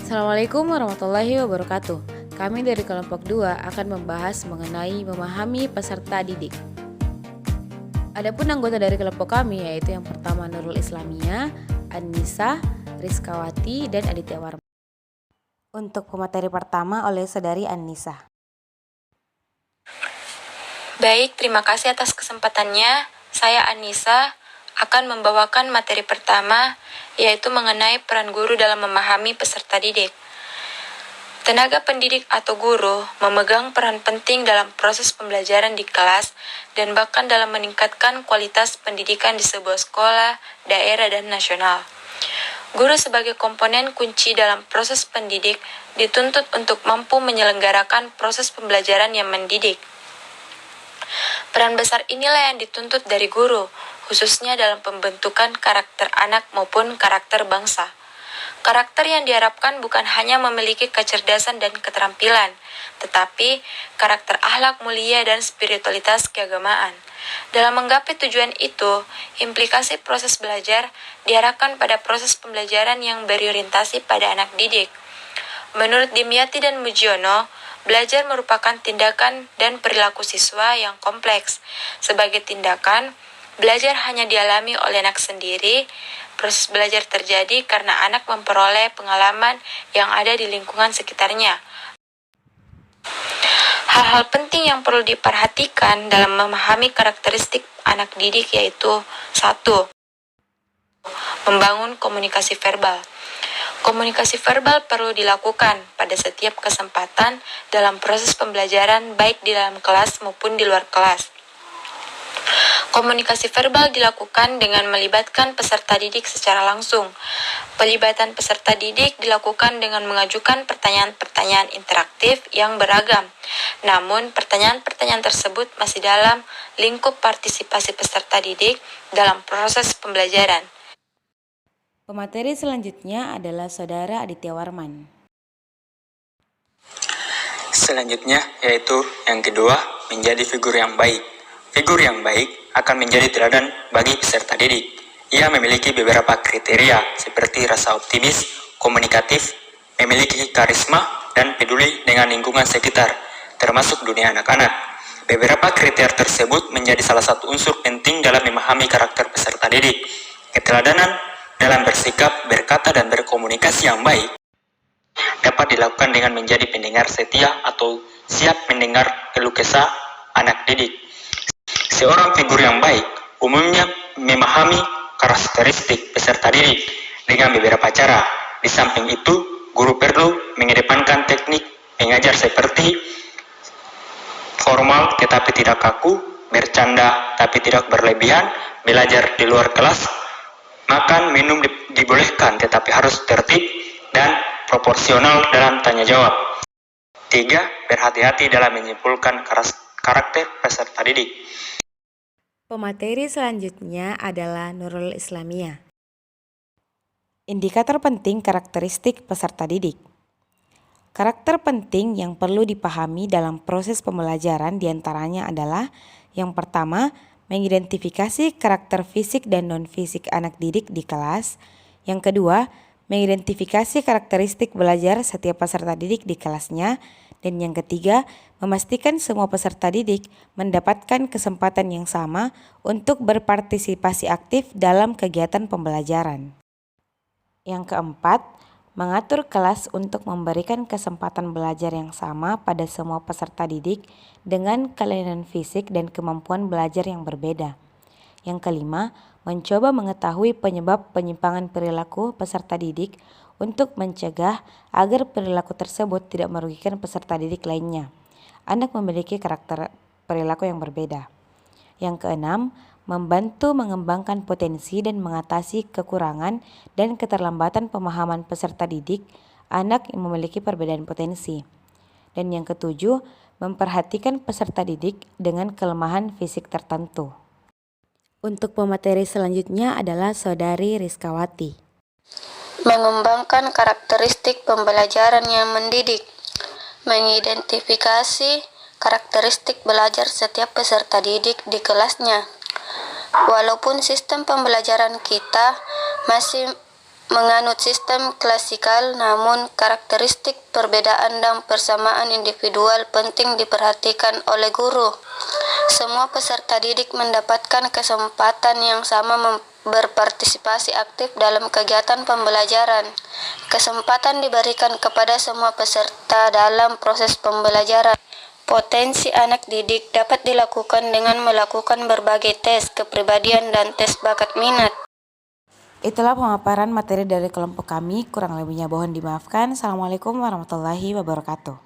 Assalamualaikum warahmatullahi wabarakatuh. Kami dari kelompok 2 akan membahas mengenai memahami peserta didik. Adapun anggota dari kelompok kami yaitu yang pertama Nurul Islamia, Annisa, Rizkawati, dan Aditya Warma. Untuk pemateri pertama oleh saudari Annisa. Baik, terima kasih atas kesempatannya. Saya Annisa akan membawakan materi pertama, yaitu mengenai peran guru dalam memahami peserta didik. Tenaga pendidik atau guru memegang peran penting dalam proses pembelajaran di kelas dan bahkan dalam meningkatkan kualitas pendidikan di sebuah sekolah, daerah, dan nasional. Guru sebagai komponen kunci dalam proses pendidik dituntut untuk mampu menyelenggarakan proses pembelajaran yang mendidik. Peran besar inilah yang dituntut dari guru, khususnya dalam pembentukan karakter anak maupun karakter bangsa. Karakter yang diharapkan bukan hanya memiliki kecerdasan dan keterampilan, tetapi karakter akhlak mulia dan spiritualitas keagamaan. Dalam menggapai tujuan itu, implikasi proses belajar diarahkan pada proses pembelajaran yang berorientasi pada anak didik. Menurut Dimyati dan Mujiono, belajar merupakan tindakan dan perilaku siswa yang kompleks. Sebagai tindakan, belajar hanya dialami oleh anak sendiri. Proses belajar terjadi karena anak memperoleh pengalaman yang ada di lingkungan sekitarnya. Hal-hal penting yang perlu diperhatikan dalam memahami karakteristik anak didik yaitu 1. Membangun komunikasi verbal. Komunikasi verbal perlu dilakukan pada setiap kesempatan dalam proses pembelajaran baik di dalam kelas maupun di luar kelas. Komunikasi verbal dilakukan dengan melibatkan peserta didik secara langsung. Pelibatan peserta didik dilakukan dengan mengajukan pertanyaan-pertanyaan interaktif yang beragam. Namun, pertanyaan-pertanyaan tersebut masih dalam lingkup partisipasi peserta didik dalam proses pembelajaran. Pemateri selanjutnya adalah saudara Aditya Warman. Selanjutnya yaitu yang kedua, menjadi figur yang baik. Figur yang baik akan menjadi teladan bagi peserta didik. Ia memiliki beberapa kriteria seperti rasa optimis, komunikatif, memiliki karisma, dan peduli dengan lingkungan sekitar, termasuk dunia anak-anak. Beberapa kriteria tersebut menjadi salah satu unsur penting dalam memahami karakter peserta didik. Keteladanan dalam bersikap, berkata, dan berkomunikasi yang baik dapat dilakukan dengan menjadi pendengar setia atau siap mendengar keluh kesah anak didik. Seorang figur yang baik umumnya memahami karakteristik peserta didik dengan beberapa cara. Di samping itu, guru perlu mengedepankan teknik mengajar seperti formal tetapi tidak kaku, bercanda tapi tidak berlebihan, belajar di luar kelas, makan minum dibolehkan tetapi harus tertib dan proporsional dalam tanya jawab. 3. Berhati-hati dalam menyimpulkan karakter peserta didik. Pemateri selanjutnya adalah Nurul Islamia. Indikator penting karakteristik peserta didik. Karakter penting yang perlu dipahami dalam proses pembelajaran diantaranya adalah yang pertama, mengidentifikasi karakter fisik dan non-fisik anak didik di kelas. Yang kedua, mengidentifikasi karakteristik belajar setiap peserta didik di kelasnya. Dan yang ketiga, memastikan semua peserta didik mendapatkan kesempatan yang sama untuk berpartisipasi aktif dalam kegiatan pembelajaran. Yang keempat, mengatur kelas untuk memberikan kesempatan belajar yang sama pada semua peserta didik dengan kelainan fisik dan kemampuan belajar yang berbeda. Yang kelima, mencoba mengetahui penyebab penyimpangan perilaku peserta didik untuk mencegah agar perilaku tersebut tidak merugikan peserta didik lainnya. Anak memiliki karakter perilaku yang berbeda. Yang keenam, membantu mengembangkan potensi dan mengatasi kekurangan dan keterlambatan pemahaman peserta didik anak yang memiliki perbedaan potensi. Dan yang ketujuh, memperhatikan peserta didik dengan kelemahan fisik tertentu. Untuk pemateri selanjutnya adalah saudari Rizkawati. Mengembangkan karakteristik pembelajaran yang mendidik. Mengidentifikasi karakteristik belajar setiap peserta didik di kelasnya. Walaupun sistem pembelajaran kita masih menganut sistem klasikal, namun karakteristik perbedaan dan persamaan individual penting diperhatikan oleh guru. Semua peserta didik mendapatkan kesempatan yang sama berpartisipasi aktif dalam kegiatan pembelajaran. Kesempatan diberikan kepada semua peserta dalam proses pembelajaran. Potensi anak didik dapat dilakukan dengan melakukan berbagai tes kepribadian dan tes bakat minat. Itulah pemaparan materi dari kelompok kami, kurang lebihnya mohon dimaafkan. Assalamualaikum warahmatullahi wabarakatuh.